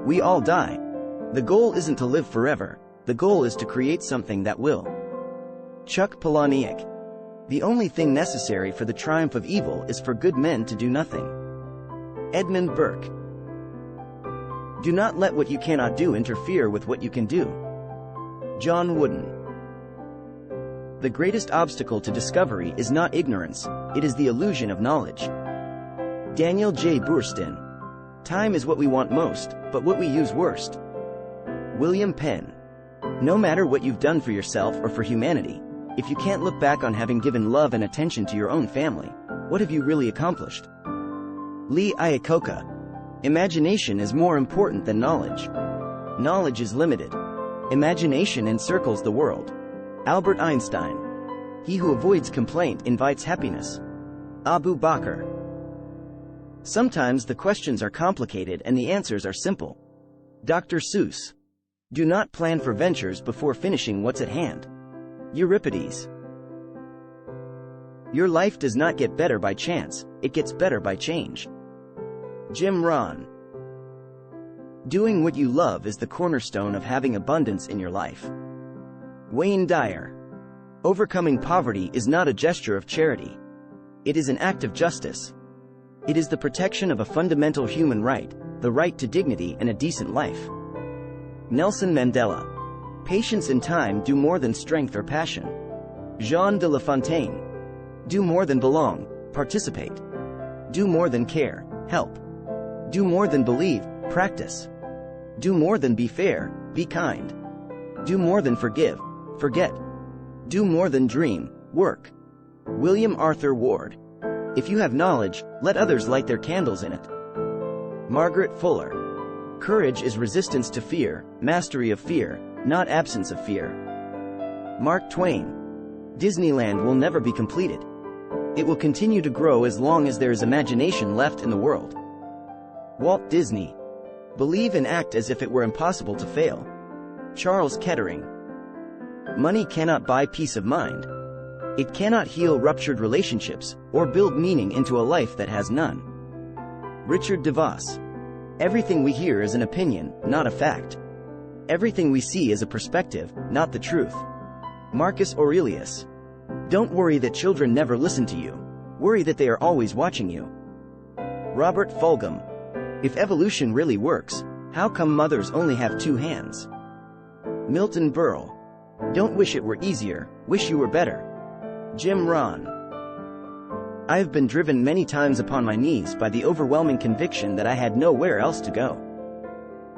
We all die. The goal isn't to live forever. The goal is to create something that will. Chuck Palahniuk. The only thing necessary for the triumph of evil is for good men to do nothing. Edmund Burke. Do not let what you cannot do interfere with what you can do. John Wooden. The greatest obstacle to discovery is not ignorance, it is the illusion of knowledge. Daniel J. Boorstin. Time is what we want most, but what we use worst. William Penn. No matter what you've done for yourself or for humanity, if you can't look back on having given love and attention to your own family, what have you really accomplished? Lee Iacocca. Imagination is more important than knowledge. Knowledge is limited. Imagination encircles the world. Albert Einstein. He who avoids complaint invites happiness. Abu Bakr. Sometimes the questions are complicated and the answers are simple. Dr. Seuss. Do not plan for ventures before finishing what's at hand. Euripides. Your life does not get better by chance, it gets better by change. Jim Rohn. Doing what you love is the cornerstone of having abundance in your life. Wayne Dyer. Overcoming poverty is not a gesture of charity. It is an act of justice. It is the protection of a fundamental human right, the right to dignity and a decent life. Nelson Mandela. Patience and time do more than strength or passion. Jean de La Fontaine. Do more than belong, participate. Do more than care, help. Do more than believe, practice. Do more than be fair, be kind. Do more than forgive, forget. Do more than dream, work. William Arthur Ward. If you have knowledge, let others light their candles in it. Margaret Fuller. Courage is resistance to fear, mastery of fear, not absence of fear. Mark Twain. Disneyland will never be completed. It will continue to grow as long as there is imagination left in the world. Walt Disney. Believe and act as if it were impossible to fail. Charles Kettering. Money cannot buy peace of mind. It cannot heal ruptured relationships, or build meaning into a life that has none. Richard DeVos. Everything we hear is an opinion, not a fact. Everything we see is a perspective, not the truth. Marcus Aurelius. Don't worry that children never listen to you. Worry that they are always watching you. Robert Fulghum. If evolution really works, how come mothers only have 2 hands? Milton Berle. Don't wish it were easier, wish you were better. Jim Rohn. I have been driven many times upon my knees by the overwhelming conviction that I had nowhere else to go.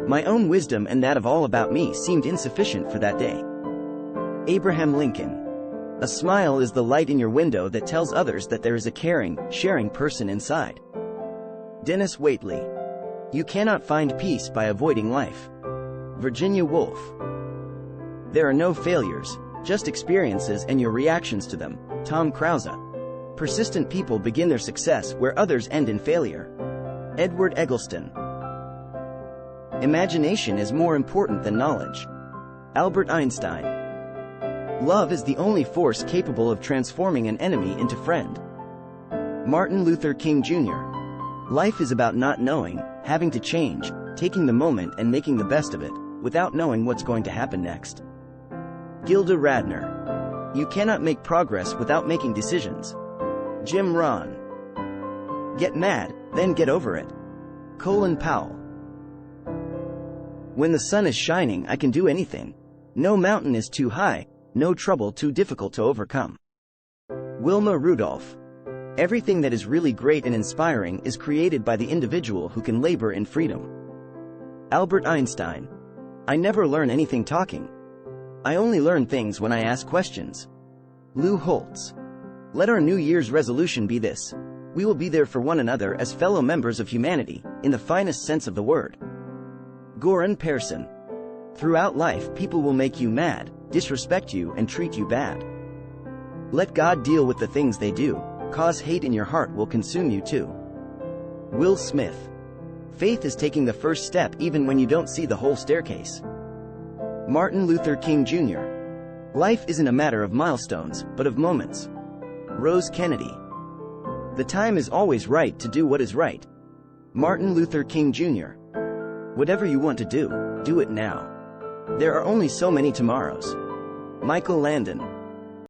My own wisdom and that of all about me seemed insufficient for that day. Abraham Lincoln. A smile is the light in your window that tells others that there is a caring, sharing person inside. Dennis Waitley. You cannot find peace by avoiding life. Virginia Woolf. There are no failures, just experiences and your reactions to them. Tom Krause. Persistent people begin their success where others end in failure. Edward Eggleston. Imagination is more important than knowledge. Albert Einstein. Love is the only force capable of transforming an enemy into friend. Martin Luther King Jr. Life is about not knowing, having to change, taking the moment and making the best of it, without knowing what's going to happen next. Gilda Radner. You cannot make progress without making decisions. Jim Rohn. Get mad, then get over it. Colin Powell. When the sun is shining, I can do anything. No mountain is too high, no trouble too difficult to overcome. Wilma Rudolph. Everything that is really great and inspiring is created by the individual who can labor in freedom. Albert Einstein. I never learn anything talking. I only learn things when I ask questions. Lou Holtz. Let our New Year's resolution be this: we will be there for one another as fellow members of humanity, in the finest sense of the word. Goran Persson. Throughout life, people will make you mad, disrespect you, and treat you bad. Let God deal with the things they do, cause hate in your heart will consume you too. Will Smith. Faith is taking the first step even when you don't see the whole staircase. Martin Luther King Jr. Life isn't a matter of milestones, but of moments. Rose Kennedy. The time is always right to do what is right. Martin Luther King Jr. Whatever you want to do it now. There are only so many tomorrows. Michael Landon.